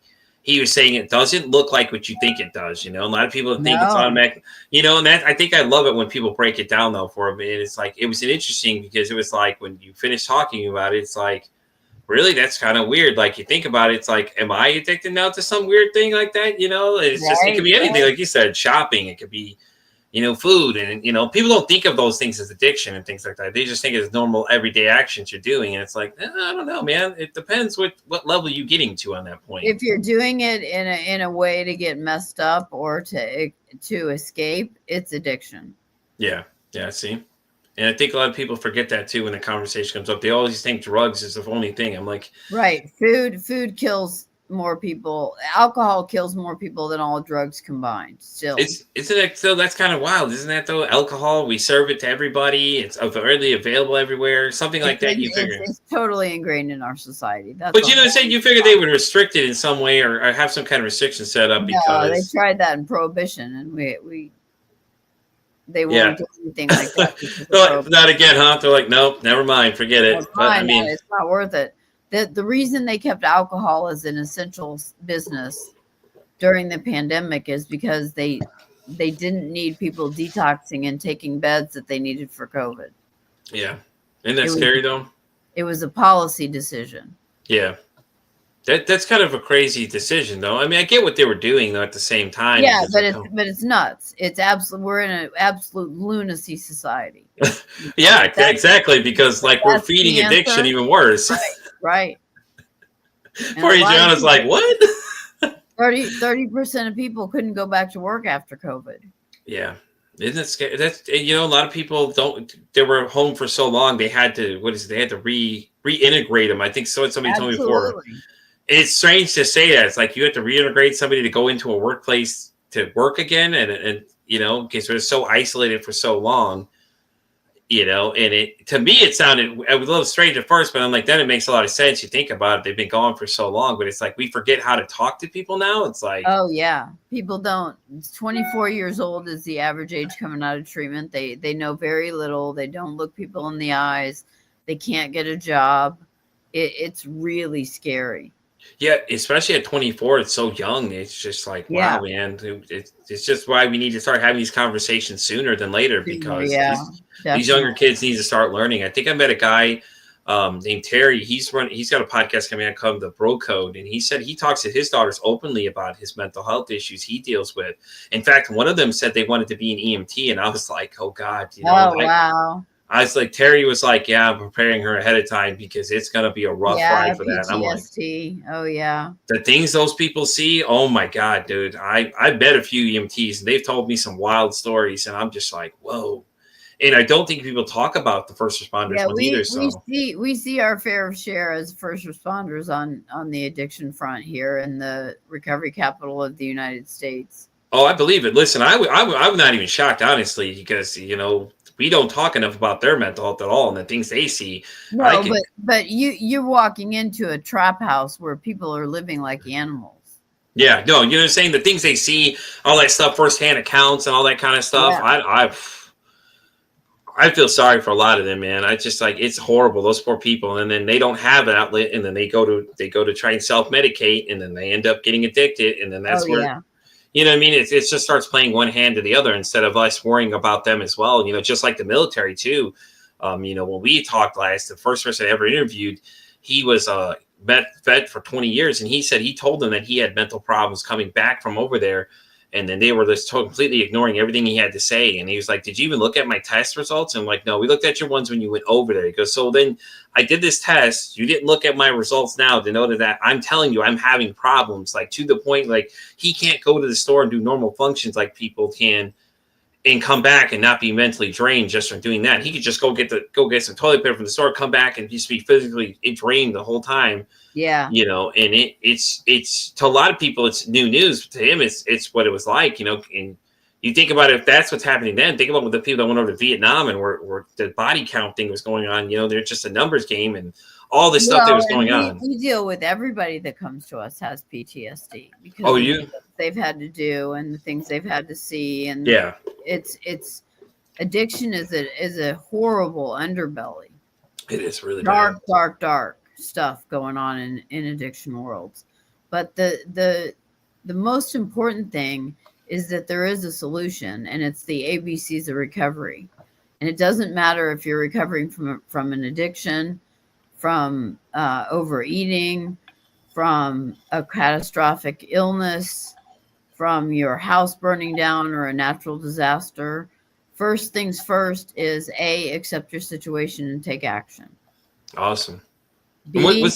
was saying it doesn't look like what you think it does. A lot of people think it's automatic. And that, I think I love it when people break it down, though, for me. And it's like, it was interesting because it was like when you finish talking about it, it's like, really, that's kind of weird. Like, you think about it, it's like, am I addicted now to some weird thing like that? It's just, it could be anything. Like you said, shopping. It could be, food. And, people don't think of those things as addiction and things like that. They just think it's normal everyday actions you're doing. And it's like, I don't know, man. It depends what level you're getting to on that point. If you're doing it in a way to get messed up or to escape, it's addiction. Yeah. Yeah. See? And I think a lot of people forget that too when the conversation comes up. They always think drugs is the only thing. I'm like, right. Food kills more people. Alcohol kills more people than all drugs combined. Still, isn't it still, that's kind of wild, isn't that though? Alcohol, we serve it to everybody. It's readily available everywhere. Something like that. You figure, it's totally ingrained in our society. That's but you know, saying you figure they would restrict it in some way or have some kind of restriction set up no, they because tried that in Prohibition, and they won't do anything like that. Like, not again, huh? They're like, nope, never mind, forget it. But I mean, it's not worth it. The reason they kept alcohol as an essential business during the pandemic is because they didn't need people detoxing and taking beds that they needed for COVID. Yeah. Isn't that scary though? It was a policy decision. Yeah. That's kind of a crazy decision, though. I mean, I get what they were doing, though. At the same time, yeah, but it's nuts. It's absolute. We're in an absolute lunacy society. Yeah, exactly. Because like we're feeding addiction even worse. Right. Poor Adrienne's like, what? 30% of people couldn't go back to work after COVID. Yeah. Isn't it scary? That's, you know, a lot of people they were home for so long. They had to, they had to reintegrate them. I think somebody told me before. It's strange to say that. It's like you have to reintegrate somebody to go into a workplace to work again. And you know, because they're so isolated for so long, you know, and to me, it sounded a little strange at first, but I'm like, then it makes a lot of sense. You think about it. They've been gone for so long, but it's like, we forget how to talk to people now. It's like, oh yeah, people don't. 24 years old is the average age coming out of treatment. They know very little. They don't look people in the eyes. They can't get a job. It's really scary. Yeah, especially at 24, it's so young. It's just like, wow, man. It's just why we need to start having these conversations sooner than later, because these younger kids need to start learning. I think I met a guy named Terry. He's got a podcast coming out called The Bro Code, and he said he talks to his daughters openly about his mental health issues he deals with. In fact, one of them said they wanted to be an EMT, and I was like, oh God, you know, wow. I was like, Terry was like, yeah, I'm preparing her ahead of time because it's going to be a rough ride for that. And I'm like, oh, yeah. The things those people see, oh, my God, dude. I met a few EMTs, and they've told me some wild stories, and I'm just like, whoa. And I don't think people talk about the first responders either. So we see our fair share as first responders on the addiction front here in the recovery capital of the United States. Oh, I believe it. Listen, I'm not even shocked, honestly, because, you know, we don't talk enough about their mental health at all and the things they see. No, but you're walking into a trap house where people are living like animals. Yeah, no, you know what I'm saying? The things they see, all that stuff, firsthand accounts and all that kind of stuff. Yeah. I feel sorry for a lot of them, man. I just like, it's horrible, those poor people. And then they don't have an outlet, and then they go to try and self-medicate, and then they end up getting addicted, and then that's where you know what I mean? It just starts playing one hand to the other instead of us worrying about them as well. You know, just like the military too. You know, when we talked last, the first person I ever interviewed, he was a vet for 20 years. And he said he told them that he had mental problems coming back from over there. And then they were just completely ignoring everything he had to say. And he was like, did you even look at my test results? And I'm like, no, we looked at your ones when you went over there. He goes, so then I did this test. You didn't look at my results now to know that I'm telling you I'm having problems, like to the point, like he can't go to the store and do normal functions like people can and come back and not be mentally drained just from doing that. He could just go get some toilet paper from the store, come back and just be physically drained the whole time. Yeah. You know, and it's to a lot of people, it's new news. To him, it's what it was like, you know, and you think about it, if that's what's happening then, think about the people that went over to Vietnam and where the body count thing was going on. You know, they're just a numbers game and all this stuff that was going on. We deal with everybody that comes to us has PTSD because of the things they've had to do and the things they've had to see. And it's addiction is a horrible underbelly. It is really dark stuff going on in addiction worlds. But the most important thing is that there is a solution, and it's the ABCs of recovery. And it doesn't matter if you're recovering from an addiction, from overeating, from a catastrophic illness, from your house burning down or a natural disaster. First things first is accept your situation and take action. Awesome. B,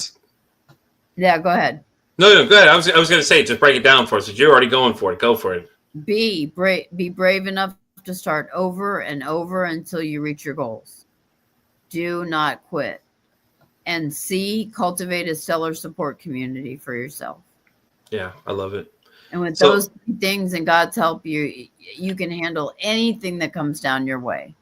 yeah, go ahead. No, go ahead. I was going to say, just break it down for us. But you're already going for it. Go for it. B, be brave enough to start over and over until you reach your goals. Do not quit. And C, cultivate a stellar support community for yourself. Yeah, I love it. And with So, those three things and God's help, you can handle anything that comes down your way.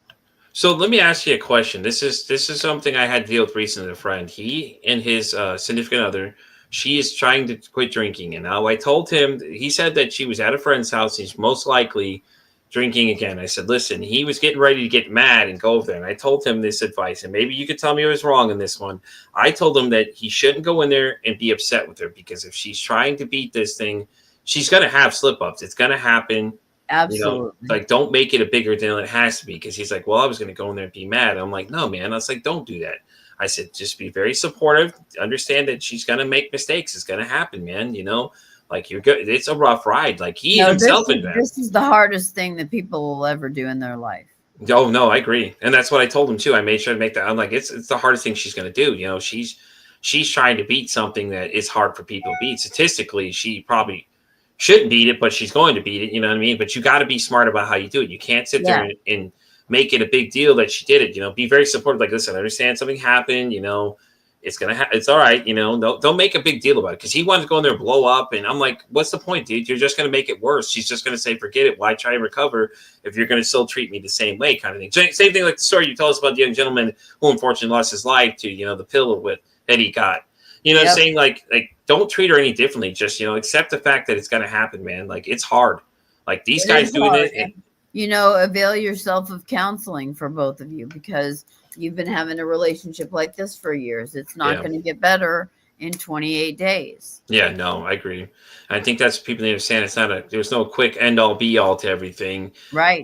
so let me ask you a question. This is something I had to deal with recently with a friend. He and his significant other, she is trying to quit drinking, and now I told him. He said that she was at a friend's house. He's most likely drinking again. I said, listen, he was getting ready to get mad and go over there, and I told him this advice, and maybe you could tell me I was wrong in this one. I told him that he shouldn't go in there and be upset with her, because if she's trying to beat this thing, she's gonna have slip ups. It's gonna happen. Absolutely. Like, don't make it a bigger deal than it has to be. Because he's like, well, I was going to go in there and be mad. I'm like, no, man. I was like, don't do that. I said, just be very supportive. Understand that she's going to make mistakes. It's going to happen, man. Like, you're good. It's a rough ride. Like, he himself this is the hardest thing that people will ever do in their life. Oh, no, I agree. And that's what I told him, too. I made sure to make that. I'm like, it's the hardest thing she's going to do. She's trying to beat something that is hard for people to beat. Statistically, she probably shouldn't beat it, but she's going to beat it. You know what I mean? But you got to be smart about how you do it. You can't sit there and make it a big deal that she did it. Be very supportive. Like, listen, I understand something happened. It's gonna happen. It's all right. Don't make a big deal about it, because he wanted to go in there and blow up. And I'm like, what's the point, dude? You're just gonna make it worse. She's just gonna say, forget it. Why try to recover if you're gonna still treat me the same way, kind of thing. Same thing like the story you told us about the young gentleman who unfortunately lost his life to the pill that he got. Saying like don't treat her any differently. Just accept the fact that it's gonna happen, man. Like, it's hard. Like, these guys doing it. And, avail yourself of counseling for both of you, because you've been having a relationship like this for years. It's not going to get better in 28 days. Yeah, no, I agree. I think that's what people need to understand. There's no quick end all be all to everything. Right.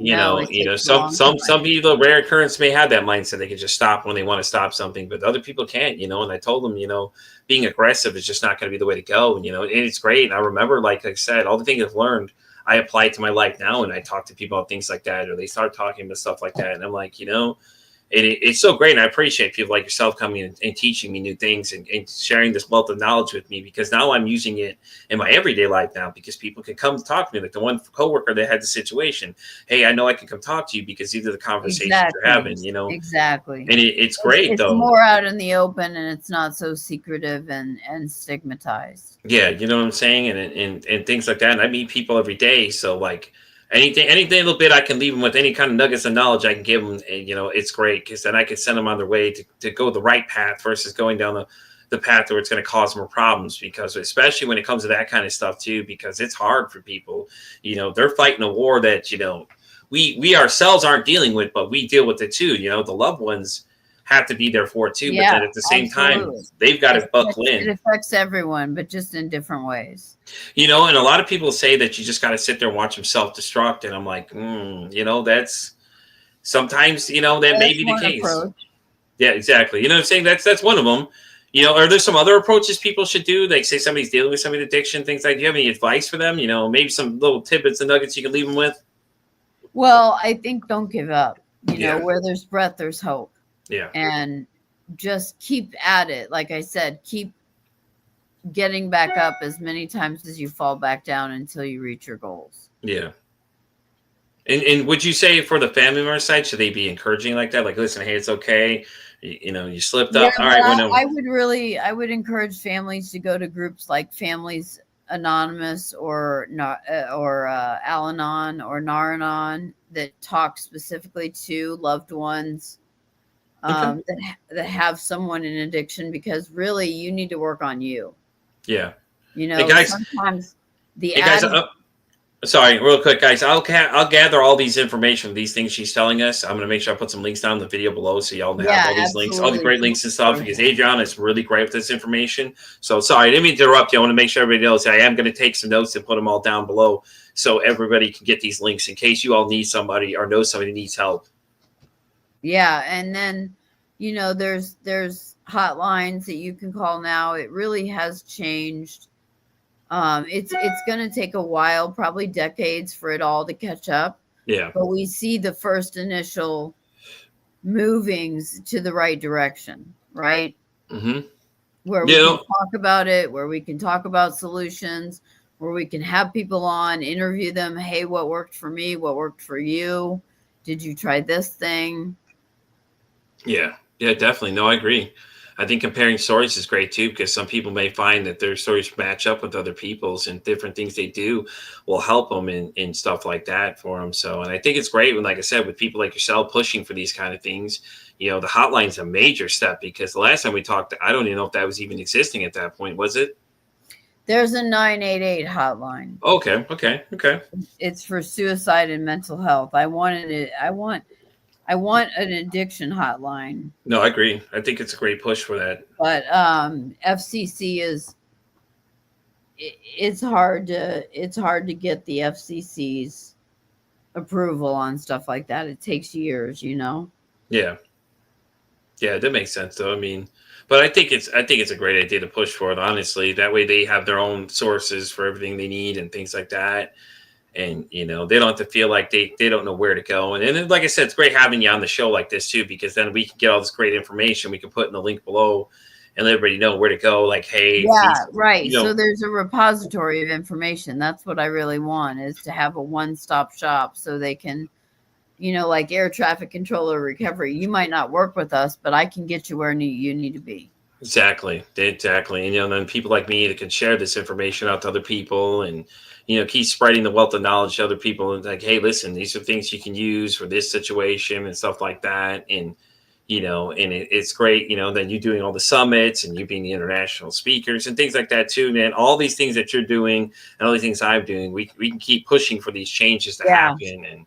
Some people, rare occurrence, may have that mindset. They can just stop when they want to stop something, but other people can't, and I told them, being aggressive is just not going to be the way to go. And it's great. And I remember, like I said, all the things I've learned, I apply to my life now, and I talk to people about things like that, or they start talking about stuff like that. And I'm like, it's so great. And I appreciate people like yourself coming in and teaching me new things and sharing this wealth of knowledge with me, because now I'm using it in my everyday life now, because people can come talk to me. Like the one coworker that had the situation. Hey, I know I can come talk to you because these are the conversations you're having, Exactly. And it's great, it's though. It's more out in the open, and it's not so secretive and stigmatized. Yeah. You know what I'm saying? And things like that. And I meet people every day. So like, anything little bit I can leave them with, any kind of nuggets of knowledge I can give them, and it's great, because then I can send them on their way to go the right path versus going down the path where it's going to cause more problems, because especially when it comes to that kind of stuff too, because it's hard for people. They're fighting a war that we ourselves aren't dealing with, but we deal with it too. The loved ones have to be there for it too, but then at the same time, they've got to buckle in. It affects everyone, but just in different ways. And a lot of people say that you just got to sit there and watch them self-destruct, and I'm like, that's sometimes that may be the case. Approach. Yeah, exactly. You know what I'm saying? That's one of them. Are there some other approaches people should do? Like, say somebody's dealing with some addiction, things like. Do you have any advice for them? Maybe some little tidbits and nuggets you can leave them with. Well, I think don't give up. Where there's breath, there's hope. Yeah. And just keep at it. Like I said, keep getting back up as many times as you fall back down until you reach your goals. Yeah. And would you say for the family member side, should they be encouraging like that? Like, listen, hey, it's okay. You slipped up. All right. I would encourage families to go to groups like Families Anonymous or Al-Anon or Nar-Anon that talk specifically to loved ones that have someone in addiction, because really you need to work on you. Yeah. Hey guys, sometimes sorry, real quick, guys. I'll gather all these information, these things she's telling us. I'm going to make sure I put some links down in the video below, so y'all have all these links, all the great links and stuff, because Adrienne is really great with this information. So sorry, I didn't mean to interrupt you. I want to make sure everybody knows I am going to take some notes and put them all down below, so everybody can get these links in case you all need somebody or know somebody needs help. Yeah, and then there's hotlines that you can call now. It really has changed. It's going to take a while, probably decades, for it all to catch up. Yeah. But we see the first initial movings to the right direction, right? Mm-hmm. Where we can talk about it, where we can talk about solutions, where we can have people on, interview them. Hey, what worked for me? What worked for you? did you try this thing? Yeah, definitely. No, I agree. I think comparing stories is great too, because some people may find that their stories match up with other people's, and different things they do will help them in stuff like that for them. So, and I think it's great when, like I said, with people like yourself pushing for these kind of things. The hotline's a major step, because the last time we talked, I don't even know if that was even existing at that point. Was it? There's a 988 hotline. Okay. It's for suicide and mental health. I wanted it. I want an addiction hotline. No, I agree. I think it's a great push for that. But FCC is it's hard to get the FCC's approval on stuff like that. It takes years, Yeah, that makes sense though. I mean, but I think it's a great idea to push for it. Honestly, that way they have their own sources for everything they need and things like that. And they don't have to feel like they don't know where to go. And then, like I said, it's great having you on the show like this too, because then we can get all this great information we can put in the link below and let everybody know where to go. Like, hey, right. So there's a repository of information. That's what I really want, is to have a one-stop shop so they can, like air traffic controller recovery. You might not work with us, but I can get you where you need to be. Exactly. And then people like me that can share this information out to other people, and keep spreading the wealth of knowledge to other people, and like, hey, listen, these are things you can use for this situation and stuff like that. And it's great, that you doing all the summits and you being the international speakers and things like that too, man. All these things that you're doing and all these things I'm doing, we can keep pushing for these changes to happen, and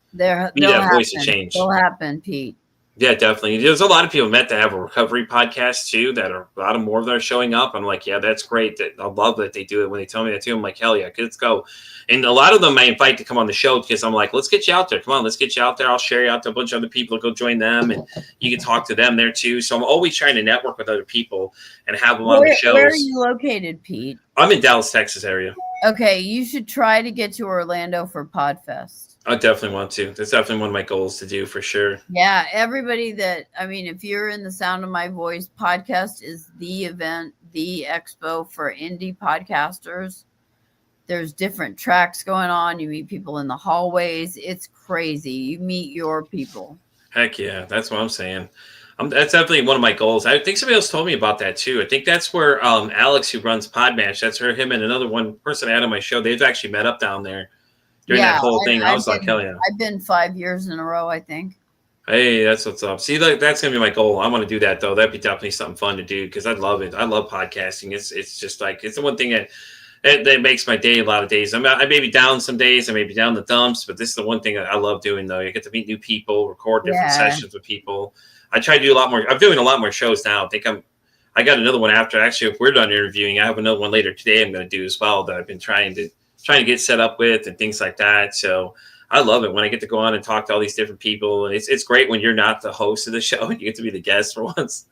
be that voice of change. They'll happen, Pete. Yeah, definitely. There's a lot of people met that have a recovery podcast too, that are a lot of more of them are showing up. I'm like, yeah, that's great. I love that they do it. When they tell me that too, I'm like, hell yeah, let's go. And a lot of them I invite to come on the show, because I'm like, let's get you out there. Come on, let's get you out there. I'll share you out to a bunch of other people. Go join them, and you can talk to them there too. So I'm always trying to network with other people and have them on the shows. Where are you located, Pete? I'm in Dallas, Texas area. Okay, you should try to get to Orlando for Podfest. I definitely want to. That's definitely one of my goals to do, for sure. Yeah, everybody if you're in the sound of my voice, podcast is the event, the expo for indie podcasters. There's different tracks going on. You meet people in the hallways. It's crazy. You meet your people. Heck yeah, that's what I'm saying. That's definitely one of my goals. I think somebody else told me about that too. I think that's where Alex, who runs Podmatch, that's him and another one person I had on my show. They've actually met up down there during that whole thing. I was like, hell yeah. I've been 5 years in a row, I think. Hey, that's what's up. See, that's gonna be my goal. I want to do that though. That'd be definitely something fun to do, because I love it. I love podcasting. It's just like, it's the one thing that makes my day a lot of days. I may be down some days, I may be down the dumps, but this is the one thing I love doing though. You get to meet new people, record different sessions with people. I try to do a lot more. I'm doing a lot more shows now. I got another one after. Actually, if we're done interviewing, I have another one later today I'm going to do as well, that I've been trying to get set up with and things like that. So I love it when I get to go on and talk to all these different people. And it's great when you're not the host of the show and you get to be the guest for once.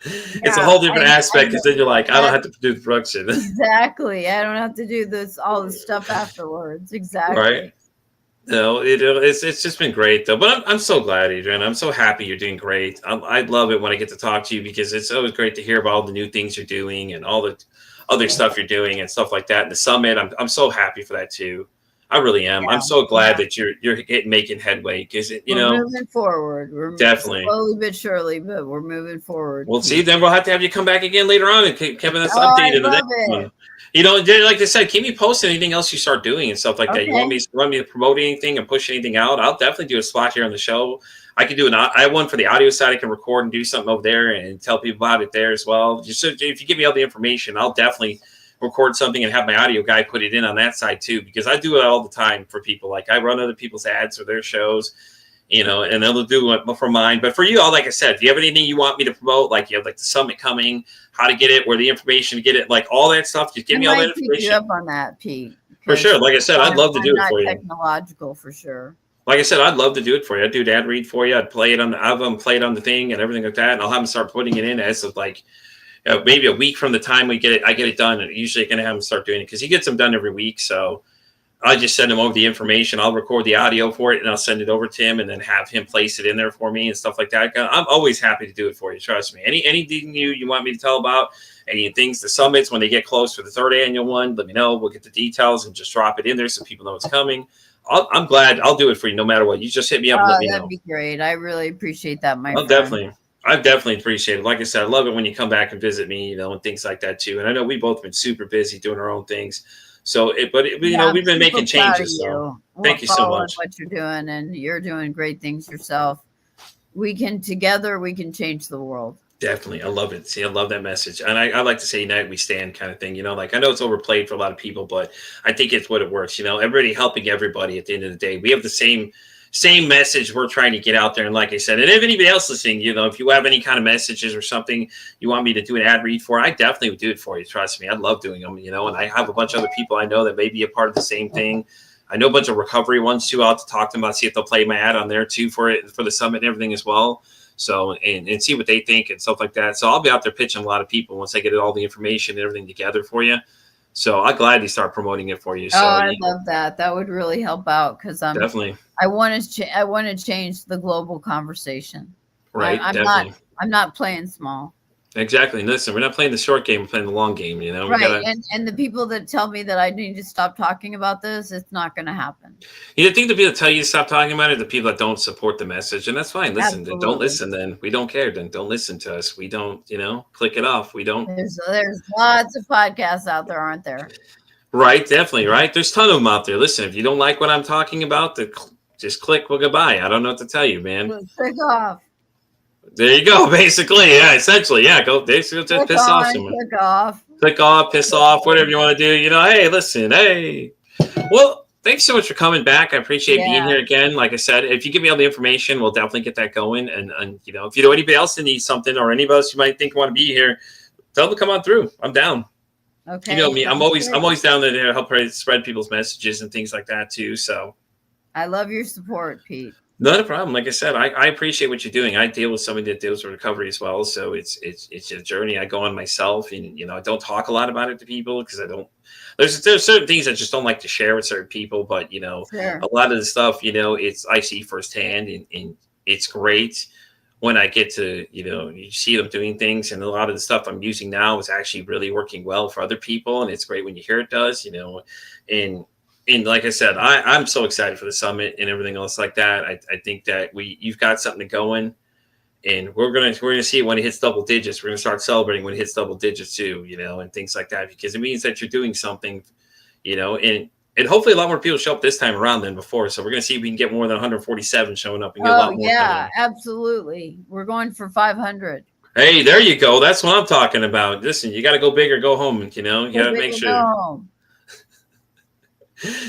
It's a whole different aspect, because then you're like, I don't have to do the production. Exactly. I don't have to do all the stuff afterwards. Exactly. Right. No, it's just been great though. But I'm so glad, Adrienne. I'm so happy you're doing great. I love it when I get to talk to you, because it's always great to hear about all the new things you're doing and all the other stuff you're doing and stuff like that. And the summit, I'm so happy for that too. I really am. I'm so glad that you're making headway, because we're moving forward. We're definitely slowly but surely, but we're moving forward. Well, see, then we'll have to have you come back again later on and keep us updated. The next one. Like I said, keep me posted anything else you start doing and stuff like that. You want me to promote anything and push anything out? I'll definitely do a spot here on the show. I can do I have one for the audio side. I can record and do something over there and tell people about it there as well. Just if you give me all the information, I'll definitely record something and have my audio guy put it in on that side too, because I do it all the time for people. Like, I run other people's ads for their shows, and they'll do it for mine. But for you, like I said, if you have anything you want me to promote, like you have like the summit coming, how to get it, where the information to get it, like all that stuff, just give me all that information. Pick you up on that, Pete. For sure. Like I said, I'd love to do it for you. Technological for sure. Like I said, I'd love to do it for you. I'd do the ad read for you. I'd play it on I'll have them play it on the thing and everything like that. And I'll have them start putting it in as of like maybe a week from the time I get it done. And usually I can have him start doing it, because he gets them done every week. So I just send him over the information. I'll record the audio for it and I'll send it over to him, and then have him place it in there for me and stuff like that. I'm always happy to do it for you. Trust me. Anything you want me to tell about, any things, the summits, when they get close for the 3rd annual one, let me know. We'll get the details and just drop it in there so people know it's coming. I'm glad. I'll do it for you no matter what. You just hit me up and let me That'd know. be great. I really appreciate that, my I'll friend. definitely. I definitely appreciate it. Like I said, I love it when you come back and visit me, you know, and things like that too. And I know we both been super busy doing our own things. So, you Yeah, know, I'm we've been super making proud of changes. So, you. thank you so Following much. what you're doing, and you're doing great things yourself. Together, we can change the world. Definitely. I love it. See, I love that message. And I like to say united we stand kind of thing. You know, like I know it's overplayed for a lot of people, but I think it's what it works. You know, everybody helping everybody at the end of the day. We have the same message we're trying to get out there. And like I said, and if anybody else listening, you know, if you have any kind of messages or something you want me to do an ad read for, I definitely would do it for you. Trust me. I love doing them, you know, and I have a bunch of other people I know that may be a part of the same thing. I know a bunch of recovery ones too. I'll have to talk to them about, see if they'll play my ad on there too for the summit and everything as well. So, and see what they think and stuff like that. So I'll be out there pitching a lot of people once I get all the information and everything together for you. So I'll gladly start promoting it for you. Oh, So I love that. That would really help out because definitely. I want to change the global conversation. Right. I'm Definitely. not playing small. Exactly. Listen, we're not playing the short game, we're playing the long game, you know. We Right. gotta And the people that tell me that I need to stop talking about this, it's not going to happen. you think the people that tell you to stop talking about it, the people that don't support the message, and that's fine. Listen, then don't Absolutely. listen, then we don't care, then don't listen to us. We don't, you know, click it off. We don't. There's lots of podcasts out there, aren't there? Right, definitely, right. There's a ton of them out there. Listen, if you don't like what I'm talking about, just click, well, goodbye. I don't know what to tell you, man. Click off. There you go, basically. Yeah, essentially. Yeah, go basically just piss off someone. Click off. Click off, piss off, whatever you want to do. You know, hey, listen, hey. Well, thanks so much for coming back. I appreciate being here again. Like I said, if you give me all the information, we'll definitely get that going. And you know, if you know anybody else that needs something or any of us you might think want to be here, tell them to come on through. I'm down. Okay. You know me. I'm always down there to help spread people's messages and things like that too. So I love your support, Pete. not a problem. Like I said, I appreciate what you're doing. I deal with somebody that deals with recovery as well. So it's a journey I go on myself. And, you know, I don't talk a lot about it to people because I don't, there's certain things I just don't like to share with certain people. But, you know, a lot of the stuff, you know, I see firsthand and it's great when I get to, you know, you see them doing things. And a lot of the stuff I'm using now is actually really working well for other people. And it's great when you hear it does, you know, and like I said, I'm so excited for the summit and everything else like that. I think that you've got something going, and we're gonna see it when it hits double digits. We're gonna start celebrating when it hits double digits too, you know, and things like that, because it means that you're doing something, you know, and hopefully a lot more people show up this time around than before. So we're gonna see if we can get more than 147 showing up and get a lot more. Yeah, absolutely. We're going for 500. Hey, there you go. That's what I'm talking about. Listen, you got to go big or go home. You know, you got to make sure.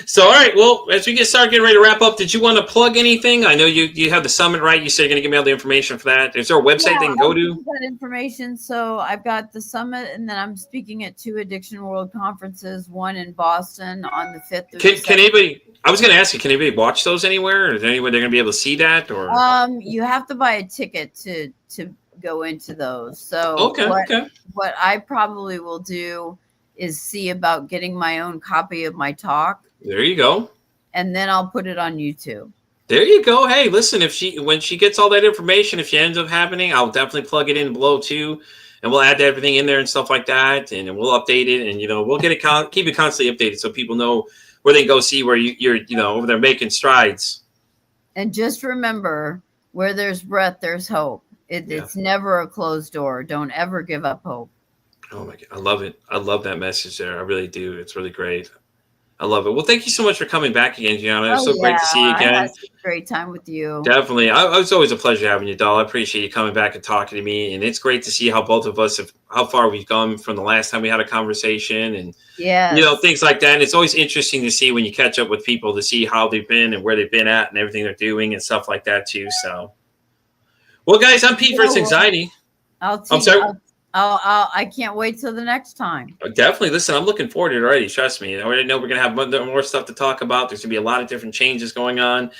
So, all right. Well, as we getting ready to wrap up, did you want to plug anything? I know you have the summit, right? You said you're going to give me all the information for that. Is there a website they can go to? That information. So I've got the summit, and then I'm speaking at 2 Addiction World conferences. One in Boston on the 5th. Can anybody? I was going to ask you. Can anybody watch those anywhere? Or is there any way they're going to be able to see that? Or you have to buy a ticket to go into those. So what I probably will do is see about getting my own copy of my talk. There you go. And then I'll put it on YouTube. There you go. Hey, listen, when she gets all that information, if she ends up happening, I'll definitely plug it in below too. And we'll add everything in there and stuff like that. And we'll update it. And, you know, we'll keep it constantly updated so people know where they can go see where you're, you know, over there making strides. And just remember, where there's breath, there's hope. It's never a closed door. Don't ever give up hope. Oh my God. I love it. I love that message there. I really do. It's really great. I love it. Well, thank you so much for coming back again, Gianna. It's so great to see you again. I had a great time with you. Definitely. It's always a pleasure having you, doll. I appreciate you coming back and talking to me. And it's great to see how both of us how far we've come from the last time we had a conversation and, you know, things like that. And it's always interesting to see when you catch up with people to see how they've been and where they've been at and everything they're doing and stuff like that too. So, well, guys, I'm Pete for Anxiety. I'm sorry. I can't wait till the next time. Definitely. Listen, I'm looking forward to it already. Trust me. I already know we're going to have more stuff to talk about. There's going to be a lot of different changes going on.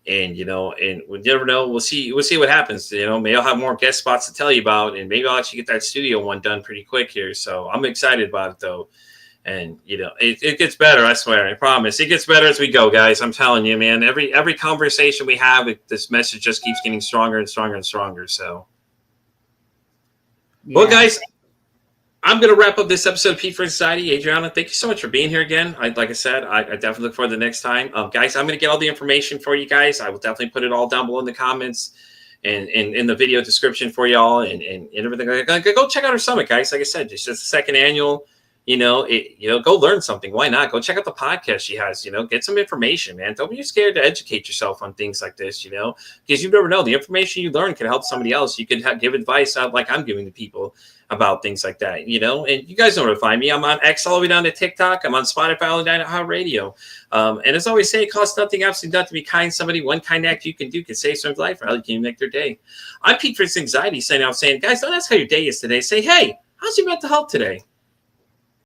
And, you know, and we never know. We'll see what happens. You know, maybe I'll have more guest spots to tell you about. And maybe I'll actually get that studio one done pretty quick here. So I'm excited about it, though. And, you know, it gets better. I swear. I promise. It gets better as we go, guys. I'm telling you, man. Every conversation we have, this message just keeps getting stronger and stronger and stronger. So, well, guys. I'm going to wrap up this episode of Pete for Anxiety. Adriana, thank you so much for being here again. Like I said, I definitely look forward to the next time. Guys, I'm going to get all the information for you guys. I will definitely put it all down below in the comments and in the video description for y'all and everything. Go check out her summit, guys. Like I said, it's just the second annual. Go learn something. Why not? Go check out the podcast she has. Get some information, man. Don't be scared to educate yourself on things like this. Because you never know. The information you learn can help somebody else. You could give advice out like I'm giving to people about things like that. And you guys know where to find me. I'm on X all the way down to TikTok. I'm on Spotify all the way down to Hot Radio. And as I always say, it costs nothing, absolutely nothing to be kind to somebody. One kind act you can do can save someone's life, or how you can make their day. I'm Pete for Anxiety, saying, guys, don't ask how your day is today. Say, hey, how's your mental health today?